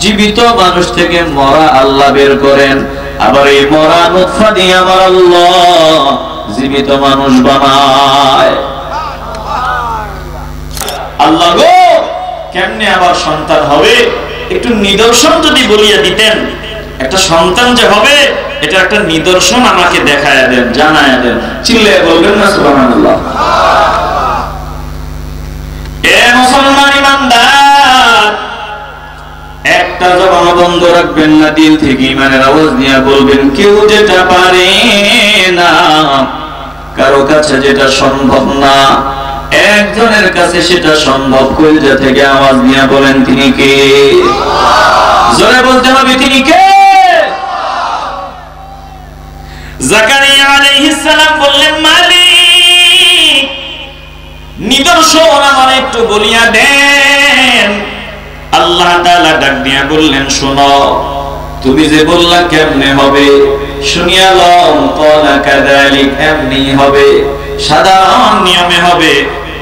জীবিত মানুষ থেকে মরা আল্লাহ বের করেন, আবার এই মরা নুতফা দিয়ে আমার আল্লাহ জীবিত মানুষ বানায়। আল্লাহ গো, কেমনে আবার সন্তান হবে একটু নিদর্শন যদি বলিয়া দিতেন, একটা সন্তান যে হবে এটা একটা নিদর্শন আমাকে দেখায়া দেন, জানায়া দেন। চিল্লায়া বলবেন না সুবহানাল্লাহ? এ মুসলমান ইমানদার, একটা জবান বন্ধ রাখবেন না, দিল থেকে ইমানের আওয়াজ নিয়ে বলবেন, কেউ যেটা পারে না, কারো কাছে যেটা সম্ভব না, একজনের কাছে সেটা সম্ভব। কলিজা থেকে আওয়াজ নিয়ে বলেন, তিনি কে? জোরে বলতে হবে, তিনি কে? জাকারিয়া আলাইহিস সালাম বললেন, মালিক নিদর্শন আমার একটু বলিয়া দেন। আল্লাহ তাআলা ডাক দিয়া বললেন, শোনো, তুমি যে বললা কেমনে হবে শুনিয়া লও। ক্বালা কাযালিক, এমনি হবে, সাধারণ নিয়মে হবে।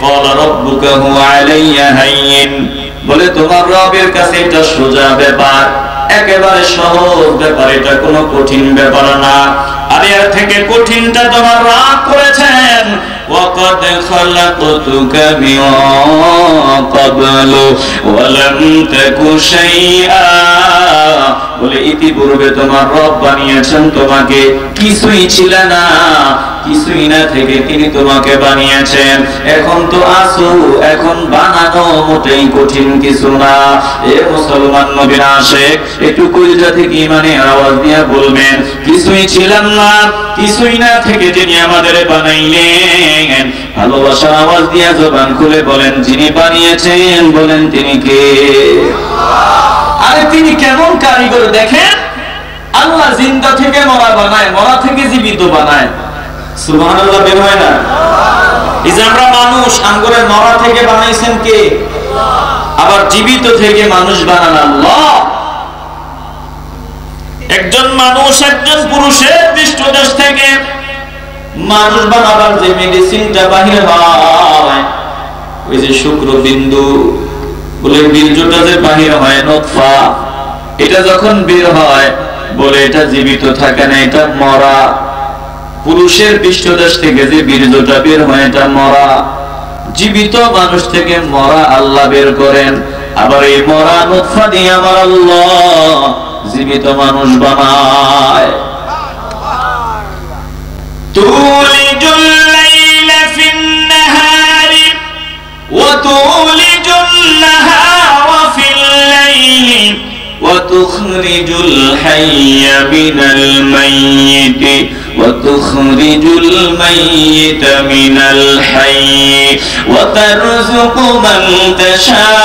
ক্বালা রাব্বুকা হুয়া আলাইয়া হাইয়িন, বলে তোমার রবের কাছে এটা সোজা ব্যাপার, একেবারে সহজ ব্যাপার, এটা কোনো কঠিন ব্যাপার না। আর এর থেকে কঠিনটা তোমার রব করেছেন। ওয়াকাদ খালাকতুকা মিন ক্বাবলু ওয়া লাম তাকু শাইআ, বলে ইতিপূর্বে তোমার রব বানিয়েছেন তোমাকে, কিছুই ছিল না, কিছুই না থেকে তিনি তোমাকে বানিয়েছেন। এখন তো আসো, এখন বানানো মোটেই কঠিন কিছু না। এ মুসলমান নবীর আশিক, একটু কলিজা থেকে ইমানের আওয়াজ দিয়ে বলবেন, কিছুই ছিলাম না, কিছুই না থেকে যিনি আমাদের বানাইলেন। ভালোবাসার আওয়াজ দিয়ে জবান খুলে বলেন, যিনি বানিয়েছেন, বলেন তিনি কে? আরে তিনি কেমন কারিগর দেখেন। আল্লাহ জিন্দা থেকে মরা বানায়, মরা থেকে জীবিত বানায়। সুবহানাল্লাহ বের হয় না? এই যে আমরা মানুষ, আমগরে মরা থেকে বানাইছেন কে? আবার জীবিত থেকে মানুষ বানান আল্লাহ। একজন মানুষ, একজন পুরুষের পৃষ্ঠদেশ থেকে মানুষ বানাবার যে মেডিসিনটা বাহির হয়, ওই যে শুক্রবিন্দু বলে বীর্যটা যে বাহির হয়, নতফা, এটা যখন বের হয় বলে এটা জীবিত থাকে না, এটা মরা। পুরুষের পৃষ্ঠদেশ থেকে যে বীর্যটা বের হয় এটা মরা। জীবিত মানুষ থেকে মরা আল্লাহ বের করেন, আবার এই মরা নুতফা দিয়ে আমার আল্লাহ জীবিত মানুষ বানায়। তুলিজুল লাইলা ফিন নাহারি ওয়া তুলিজুল নাহারা ফিল লাইলি ওয়া তুখরিজুল হাইয়্যা মিনাল মাইয়িতি وتخرج الميت من الحي وترزق من تشاء